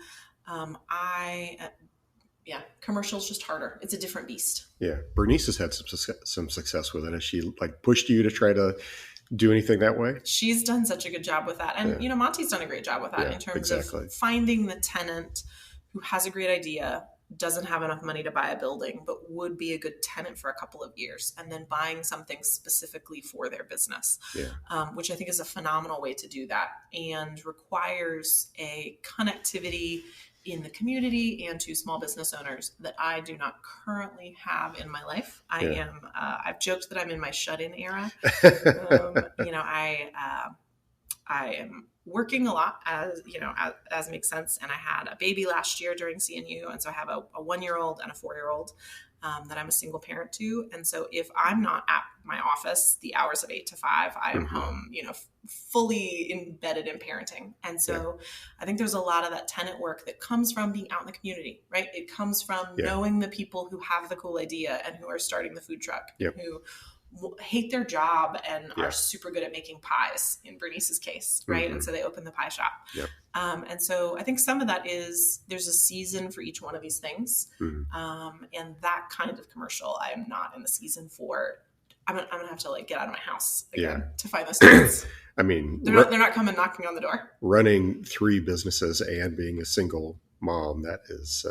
commercial is just harder. It's a different beast. Yeah. Bernice has had some success with it. Has she like pushed you to try to do anything that way? She's done such a good job with that. And, Yeah. Monty's done a great job with that Yeah, in terms exactly. of finding the tenant who has a great idea, doesn't have enough money to buy a building, but would be a good tenant for a couple of years, and then buying something specifically for their business, Yeah. which I think is a phenomenal way to do that and requires a connectivity in the community and to small business owners that I do not currently have in my life. I've joked that I'm in my shut-in era. I am working a lot, as makes sense. And I had a baby last year during CNU. And so I have a 1-year-old and a 4-year-old that I'm a single parent to. And so if I'm not at my office, the hours of 8 to 5, I am home, fully embedded in parenting. And so I think there's a lot of that tenant work that comes from being out in the community, right? It comes from knowing the people who have the cool idea and who are starting the food truck, who hate their job and are super good at making pies in Bernice's case, right? And so they open the pie shop. And so I think some of that is there's a season for each one of these things. And that kind of commercial I am not in the season for. I'm gonna have to like get out of my house again to find those things. I mean, they're not coming knocking on the door. Running 3 businesses and being a single mom, that's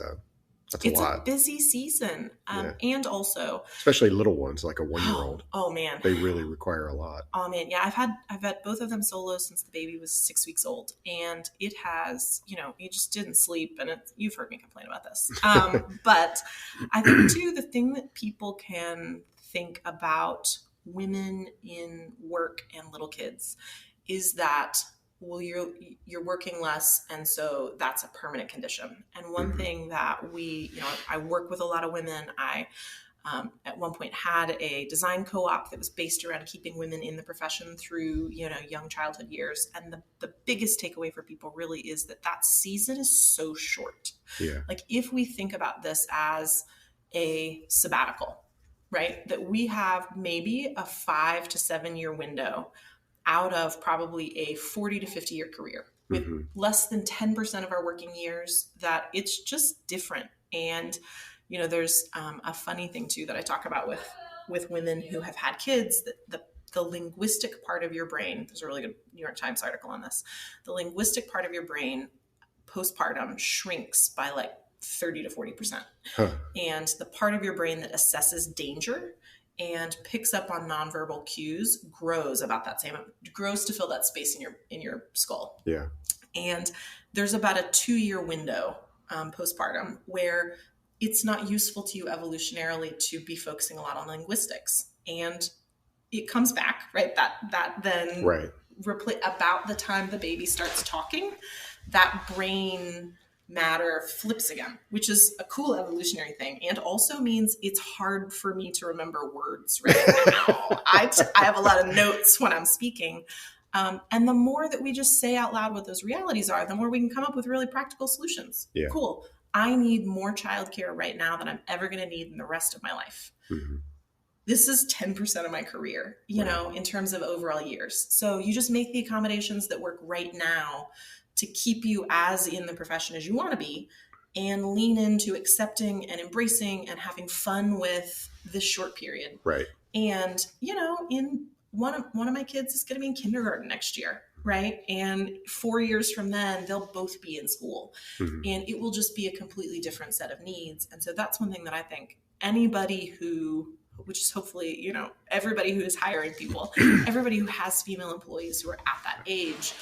it's a lot. A busy season. And also especially little ones like a 1-year-old. Oh man. They really require a lot. Oh man. Yeah. I've had both of them solo since the baby was 6 weeks old, and it has, you just didn't sleep, and you've heard me complain about this. But I think too, the thing that people can think about women in work and little kids is that, well, you're working less, and so that's a permanent condition. And one thing that I work with a lot of women. I at one point had a design co-op that was based around keeping women in the profession through young childhood years. And the biggest takeaway for people really is that season is so short. Like if we think about this as a sabbatical, right? That we have maybe a 5 to 7 year window out of probably a 40 to 50 year career with less than 10% of our working years, that it's just different. And, there's a funny thing too that I talk about with women who have had kids, that the linguistic part of your brain, there's a really good New York Times article on this, the linguistic part of your brain postpartum shrinks by like 30 to 40%. And the part of your brain that assesses danger and picks up on nonverbal cues grows about that same, grows to fill that space in your skull. And there's about a 2-year window postpartum where it's not useful to you evolutionarily to be focusing a lot on linguistics. And it comes back, right? That then about the time the baby starts talking, that brain matter flips again, which is a cool evolutionary thing, and also means it's hard for me to remember words right now. I have a lot of notes when I'm speaking. And the more that we just say out loud what those realities are, the more we can come up with really practical solutions. Cool. I need more childcare right now than I'm ever going to need in the rest of my life. This is 10% of my career, in terms of overall years. So you just make the accommodations that work right now to keep you as in the profession as you want to be, and lean into accepting and embracing and having fun with this short period. And, in one of my kids is going to be in kindergarten next year. Right. And 4 years from then, they'll both be in school, and it will just be a completely different set of needs. And so that's one thing that I think anybody which is hopefully, everybody who is hiring people, everybody who has female employees who are at that age,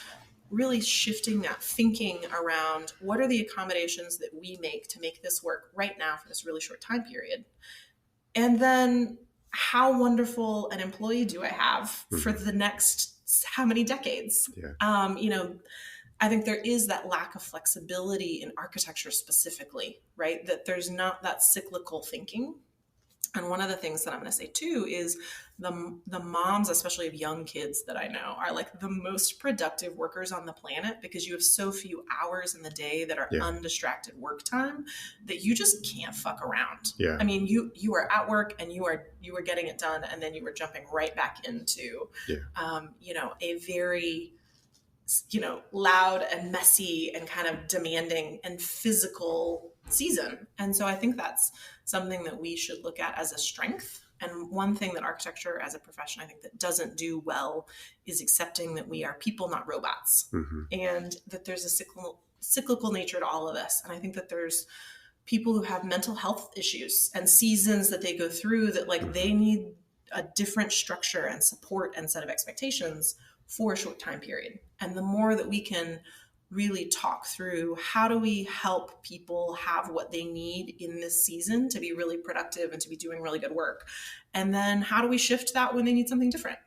really shifting that thinking around what are the accommodations that we make to make this work right now for this really short time period. And then how wonderful an employee do I have for the next how many decades? I think there is that lack of flexibility in architecture specifically, right? That there's not that cyclical thinking. And one of the things that I'm going to say too is the moms, especially of young kids that I know, are like the most productive workers on the planet, because you have so few hours in the day that are Yeah. undistracted work time that you just can't fuck around. Yeah. I mean, you are at work and you are getting it done, and then you are jumping right back into, a very, loud and messy and kind of demanding and physical season. And so I think that's something that we should look at as a strength. And one thing that architecture as a profession, I think, that doesn't do well is accepting that we are people, not robots, and that there's a cyclical nature to all of this. And I think that there's people who have mental health issues and seasons that they go through that they need a different structure and support and set of expectations for a short time period. And the more that we can really talk through how do we help people have what they need in this season to be really productive and to be doing really good work, and then how do we shift that when they need something different,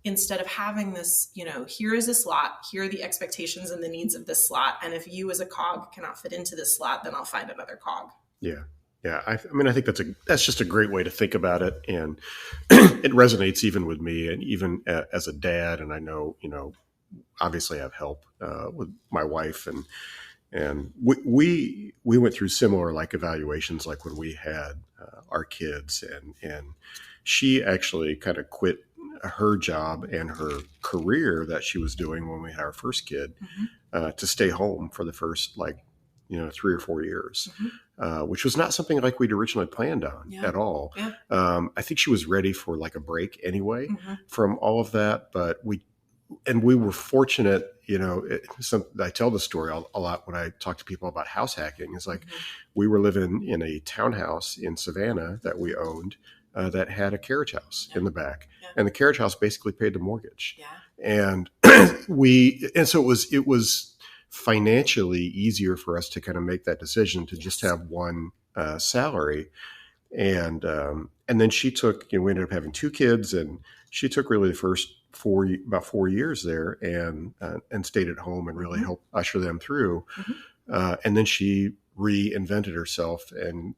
instead of having this, here is a slot, here are the expectations and the needs of this slot, and if you as a cog cannot fit into this slot, then I'll find another cog. Yeah, I mean, I think that's just a great way to think about it, and it resonates even with me, and even as a dad. And I know, obviously, I have help with my wife, and we went through similar evaluations, like when we had our kids, and she actually kind of quit her job and her career that she was doing when we had our first kid to stay home for the first 3 or 4 years, which was not something like we'd originally planned on at all. Yeah. I think she was ready for a break anyway from all of that, but we were fortunate. I tell the story a lot when I talk to people about house hacking. It's we were living in a townhouse in Savannah that we owned that had a carriage house in the back, and the carriage house basically paid the mortgage. And so it was financially easier for us to kind of make that decision to just have one salary. And then she took, we ended up having 2 kids, and she took really the first about 4 years there and stayed at home and really helped usher them through. And then she reinvented herself and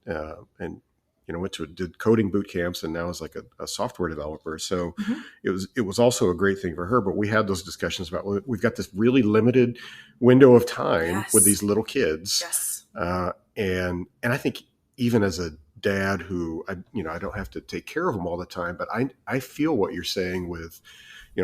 did coding boot camps, and now is a software developer. So it was also a great thing for her. But we had those discussions about, well, we've got this really limited window of time with these little kids. And I think even as a dad who I don't have to take care of them all the time, but I feel what you're saying with,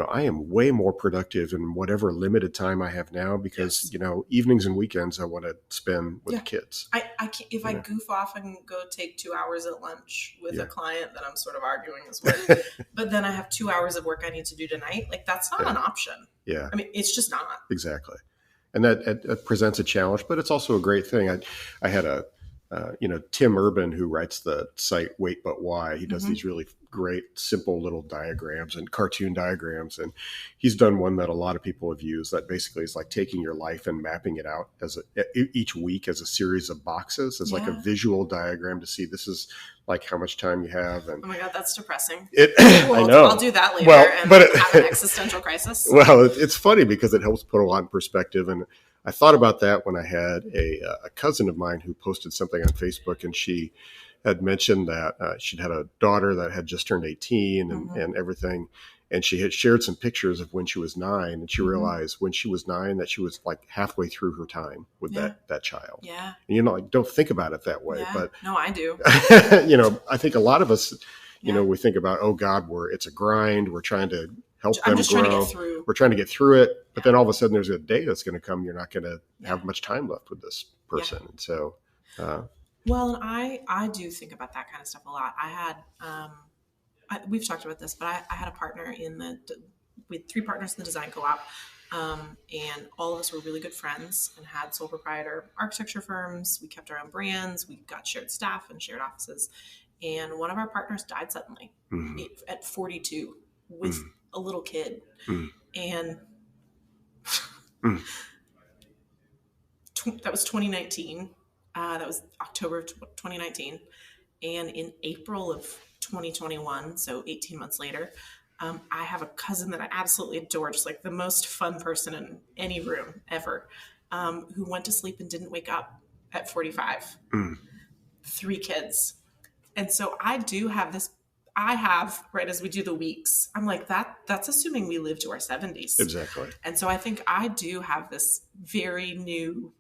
I am way more productive in whatever limited time I have now, because, evenings and weekends I want to spend with the kids. I can't, if I goof off and go take 2 hours at lunch with a client that I'm sort of arguing this with, but then I have 2 hours of work I need to do tonight. That's not an option. Yeah. I mean, it's just not. Exactly. And that presents a challenge, but it's also a great thing. I had Tim Urban, who writes the site Wait But Why. He does these really great, simple little diagrams and cartoon diagrams. And he's done one that a lot of people have used that basically is taking your life and mapping it out each week as a series of boxes, as a visual diagram to see this is how much time you have. And oh my God, that's depressing. I know. I'll do that later and have an existential crisis. Well, it's funny because it helps put a lot in perspective. And I thought about that when I had a cousin of mine who posted something on Facebook, and she had mentioned that she'd had a daughter that had just turned 18 and everything. And she had shared some pictures of when she was 9, and she realized when she was 9 that she was halfway through her time with that child. Yeah. And don't think about it that way, but no, I do. I think a lot of us, we think about, oh God, it's a grind. We're trying to help them grow. Trying to get through. We're trying to get through it. But then all of a sudden there's a day that's going to come. You're not going to have much time left with this person. And so, well, and I do think about that kind of stuff a lot. I had, we've talked about this, but I had a partner we had 3 partners in the design co-op. And all of us were really good friends and had sole proprietor architecture firms. We kept our own brands. We got shared staff and shared offices. And one of our partners died suddenly at 42 with a little kid. And that was 2019. That was October of 2019. And in April of 2021, so 18 months later, I have a cousin that I absolutely adore, just the most fun person in any room ever, who went to sleep and didn't wake up at 45. 3 kids. And so I do have this, I have, right, as we do the weeks, I'm like, that's assuming we live to our 70s. Exactly. And so I think I do have this very new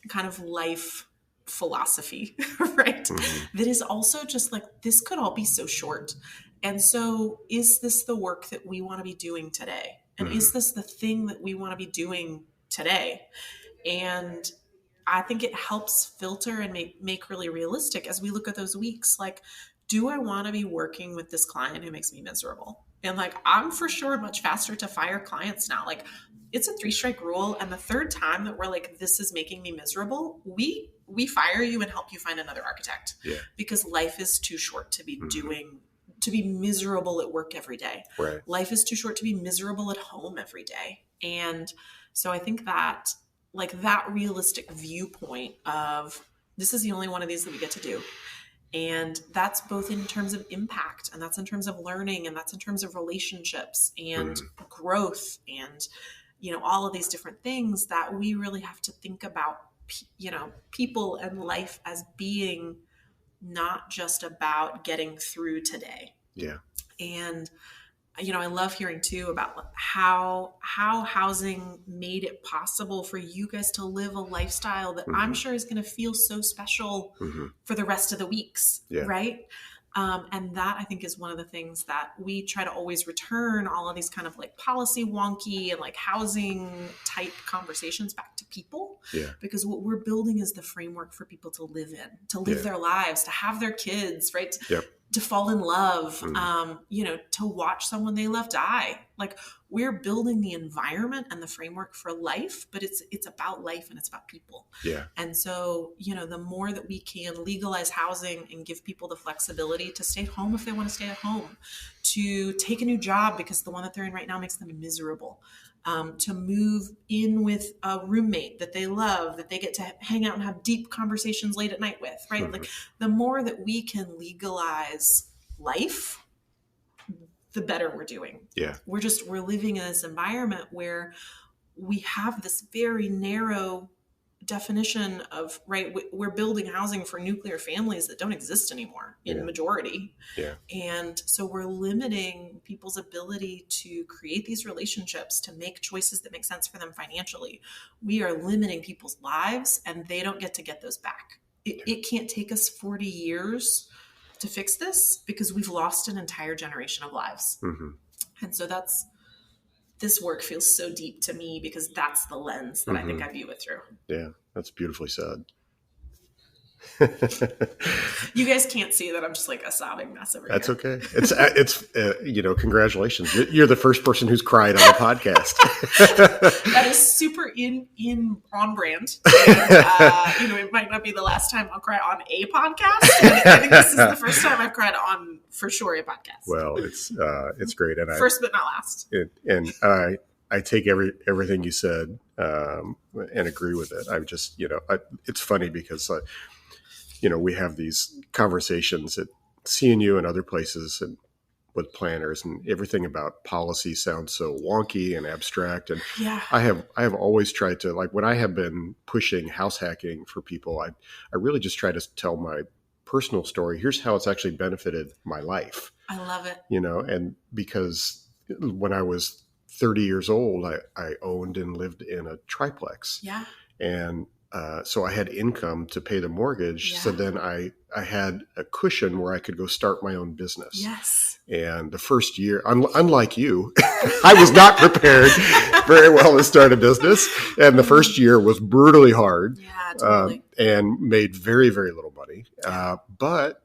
kind of life philosophy, right? That is also just like, this could all be so short. And so is this the work that we want to be doing today? And is this the thing that we want to be doing today? And I think it helps filter and make really realistic as we look at those weeks. Like, do I want to be working with this client who makes me miserable? And like, I'm for sure much faster to fire clients now. Like, it's a 3-strike rule. And the third time that we're like, this is making me miserable, we fire you and help you find another architect. Yeah. Because life is too short to be to be miserable at work every day. Right. Life is too short to be miserable at home every day. And so I think that, like, that realistic viewpoint of, this is the only one of these that we get to do. And that's both in terms of impact, and that's in terms of learning, and that's in terms of relationships and growth, and, you know, all of these different things that we really have to think about, you know, people and life as being not just about getting through today. Yeah. And, you know, I love hearing too about how housing made it possible for you guys to live a lifestyle that I'm sure is going to feel so special for the rest of the weeks. Yeah. Right. And that, I think, is one of the things that we try to always return all of these kind of like policy wonky and like housing type conversations back to people. Yeah. Because what we're building is the framework for people to live in, to live their lives, to have their kids, right? Yep. To fall in love, you know, to watch someone they love die. Like, we're building the environment and the framework for life, but it's about life and it's about people. Yeah. And so, you know, the more that we can legalize housing and give people the flexibility to stay home if they want to stay at home, to take a new job because the one that they're in right now makes them miserable, to move in with a roommate that they love, that they get to hang out and have deep conversations late at night with, right? Like, the more that we can legalize life, the better we're doing. Yeah. We're living in this environment where we have this very narrow definition of, right, we're building housing for nuclear families that don't exist anymore in majority. Yeah. And so we're limiting people's ability to create these relationships, to make choices that make sense for them financially. We are limiting people's lives, and they don't get those back. It can't take us 40 years to fix this because we've lost an entire generation of lives. And so this work feels so deep to me because that's the lens that I think I view it through. Yeah, that's beautifully said. You guys can't see that I'm just like a sobbing mess over That's here. okay. It's you know, congratulations. You're the first person who's cried on a podcast. That is super on brand. And, you know, it might not be the last time I'll cry on a podcast. I think this is the first time I've cried on, for sure, a podcast. Well, it's great, and first but not last. I take everything you said and agree with it. I'm just, you know, it's funny because you know, we have these conversations at CNU and other places and with planners, and everything about policy sounds so wonky and abstract. And I have always tried to, like, when I have been pushing house hacking for people, I really just try to tell my personal story. Here's how it's actually benefited my life. I love it. You know, and because when I was 30 years old, I owned and lived in a triplex. Yeah. And so I had income to pay the mortgage. Yeah. So then I had a cushion where I could go start my own business. Yes. And the first year, unlike you, I was not prepared very well to start a business. And the first year was brutally hard. Yeah, totally. And made very, very little money. But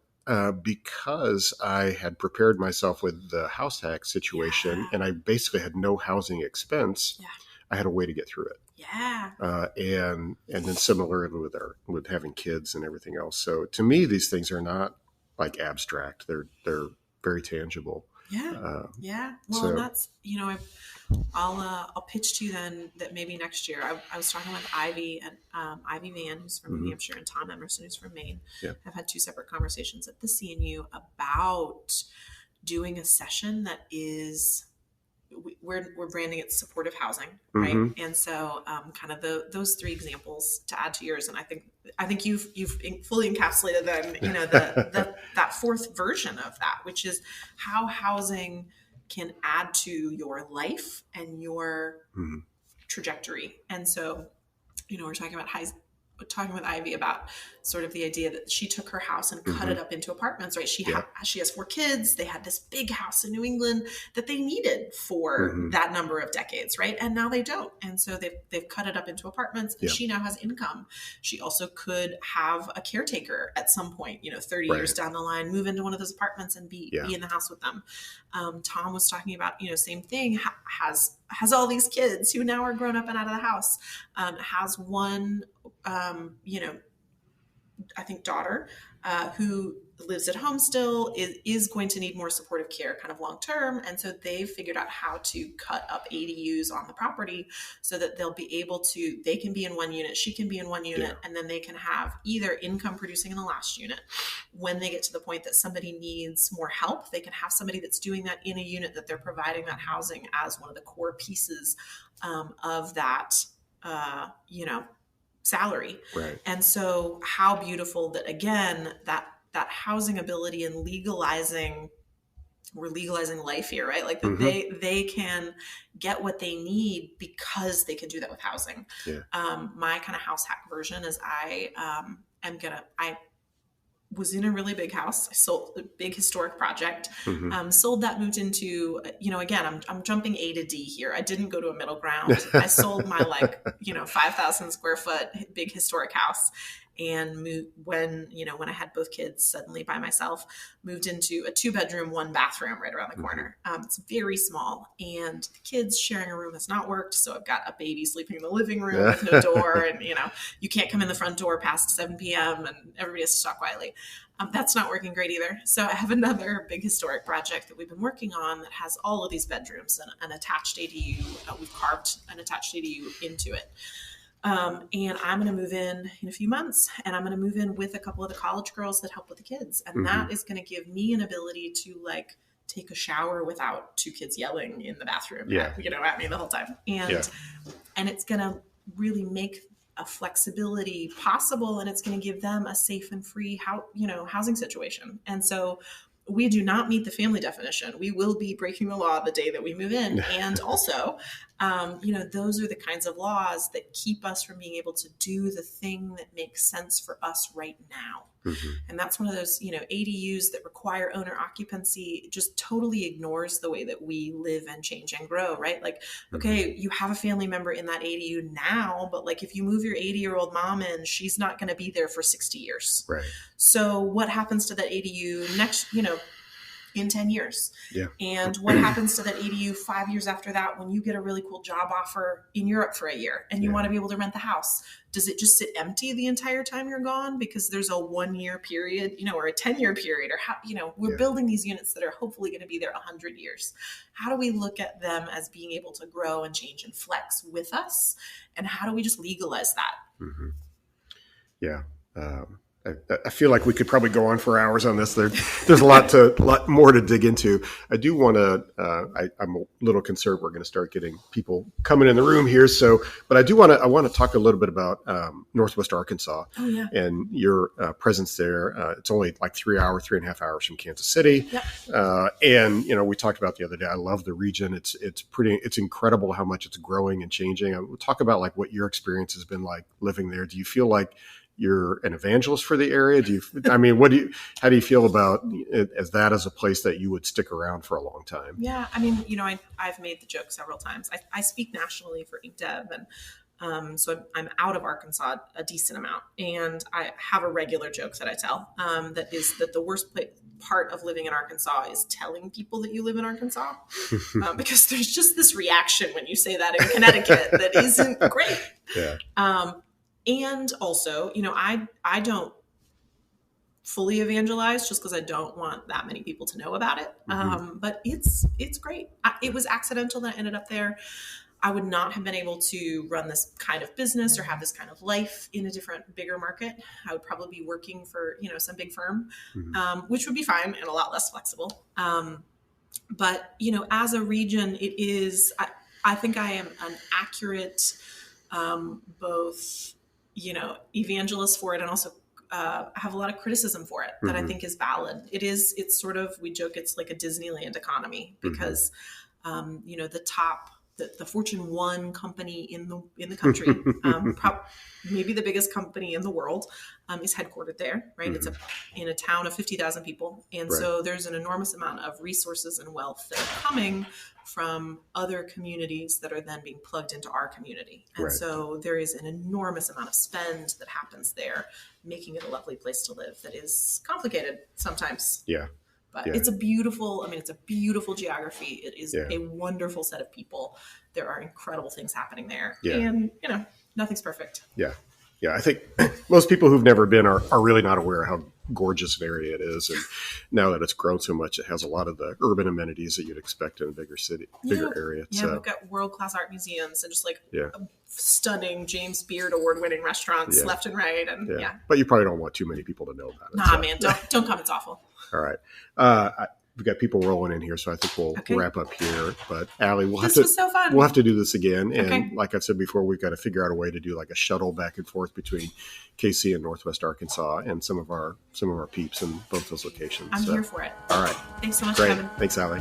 because I had prepared myself with the house hack situation and I basically had no housing expense, I had a way to get through it. Yeah. And then similarly with having kids and everything else. So to me, these things are not like abstract. They're very tangible. Yeah. Well, and that's, you know, I'll pitch to you then that maybe next year. I was talking with Ivy and Ivy Van, who's from New Hampshire, and Tom Emerson, who's from Maine. Yeah. I've had 2 separate conversations at the CNU about doing a session that is we're branding it supportive housing, right? Mm-hmm. And so kind of those three examples to add to yours, and I think you've fully encapsulated then, you know, the that fourth version of that, which is how housing can add to your life and your Mm-hmm. trajectory. And so, you know, we're talking with Ivy about sort of the idea that she took her house and cut Mm-hmm. it up into apartments, right? Yeah. She has 4 kids. They had this big house in New England that they needed for Mm-hmm. that number of decades, right? And now they don't. And so they've cut it up into apartments, and Yeah. she now has income. She also could have a caretaker at some point, you know, 30 Right. years down the line, move into one of those apartments and be in the house with them. Tom was talking about, you know, same thing, has all these kids who now are grown up and out of the house, has one, you know, I think daughter who lives at home still is going to need more supportive care kind of long term. And so they've figured out how to cut up ADUs on the property so that they can be in one unit, she can be in one unit, and then they can have either income producing in the last unit. When they get to the point that somebody needs more help, they can have somebody that's doing that in a unit that they're providing that housing as one of the core pieces of that, you know, salary. Right. And so how beautiful that, again, that housing ability and we're legalizing life here, right? Like Mm-hmm. they can get what they need because they can do that with housing. Yeah. My kind of house hack version is I was in a really big house. I sold a big historic project, Mm-hmm. sold that, moved into, you know, again, I'm jumping A to D here. I didn't go to a middle ground. I sold my, like, you know, 5,000 square foot big historic house, and moved when I had both kids suddenly by myself, moved into a 2-bedroom, 1-bathroom right around the corner. It's very small, and the kids sharing a room has not worked. So I've got a baby sleeping in the living room with no door, and, you know, you can't come in the front door past 7 p.m. and everybody has to talk quietly. That's not working great either. So I have another big historic project that we've been working on that has all of these bedrooms and an attached ADU. We've carved an attached ADU into it. And I'm going to move in a few months, and I'm going to move in with a couple of the college girls that help with the kids. And that is going to give me an ability to, like, take a shower without 2 kids yelling in the bathroom, at me the whole time. And it's going to really make a flexibility possible, and it's going to give them a safe and free housing situation. And so we do not meet the family definition. We will be breaking the law the day that we move in. And also, those are the kinds of laws that keep us from being able to do the thing that makes sense for us right now. Mm-hmm. And that's one of those, ADUs that require owner occupancy just totally ignores the way that we live and change and grow, right? Like, okay, you have a family member in that ADU now, but, like, if you move your 80-year-old mom in, she's not going to be there for 60 years. Right. So what happens to that ADU next, in 10 years? Yeah. And what happens to that ADU 5 years after that when you get a really cool job offer in Europe for a year and you want to be able to rent the house? Does it just sit empty the entire time you're gone because there's a 1-year period, or a 10-year period, or how, we're building these units that are hopefully going to be there 100 years. How do we look at them as being able to grow and change and flex with us? And how do we just legalize that? Mm-hmm. Yeah. I feel like we could probably go on for hours on this. There's a lot more to dig into. I do want to. I'm a little concerned we're going to start getting people coming in the room here. So, but I want to talk a little bit about Northwest Arkansas and your presence there. It's only like 3.5 hours from Kansas City, and we talked about the other day. I love the region. It's incredible how much it's growing and changing. We'll talk about, like, what your experience has been like living there. Do you feel like you're an evangelist for the area? How do you feel about it as a place that you would stick around for a long time? Yeah. I mean, I've made the joke several times. I speak nationally for InkDev, and so I'm out of Arkansas a decent amount. And I have a regular joke that I tell, that the worst part of living in Arkansas is telling people that you live in Arkansas, because there's just this reaction when you say that in Connecticut that isn't great. Yeah. And also, I don't fully evangelize just because I don't want that many people to know about it. But it's great. It was accidental that I ended up there. I would not have been able to run this kind of business or have this kind of life in a different, bigger market. I would probably be working for, some big firm, which would be fine and a lot less flexible. But, as a region, I think I am an accurate, both, evangelist for it, and also have a lot of criticism for it that I Mm-hmm. think is valid. It's sort of, we joke, it's like a Disneyland economy Mm-hmm. because, the top, the Fortune 1 company in the country, maybe the biggest company in the world, is headquartered there, right? It's Mm-hmm. in a town of 50,000 people. And Right. so there's an enormous amount of resources and wealth that are coming from other communities that are then being plugged into our community. And Right. so there is an enormous amount of spend that happens there, making it a lovely place to live that is complicated sometimes. Yeah. But Yeah. it's a beautiful geography. It is Yeah. a wonderful set of people. There are incredible things happening there. Yeah. And, nothing's perfect. Yeah. Yeah. I think most people who've never been are really not aware of how gorgeous an area it is. And now that it's grown so much, it has a lot of the urban amenities that you'd expect in a bigger city, Yeah. bigger area. Yeah, So, we've got world-class art museums and just like yeah. stunning James Beard award-winning restaurants Yeah. left and right. And Yeah. yeah. But you probably don't want too many people to know about it. Nah, So. man, don't come. It's awful. All right. We've got people rolling in here, so I think we'll Okay. wrap up here. But Allie, This was so fun. we'll have to do this again. And Okay. like I've said before, we've got to figure out a way to do like a shuttle back and forth between KC and Northwest Arkansas and some of our peeps in both those locations. I'm So, here for it. all right. Thanks so much, Great. Kevin. Thanks, Allie.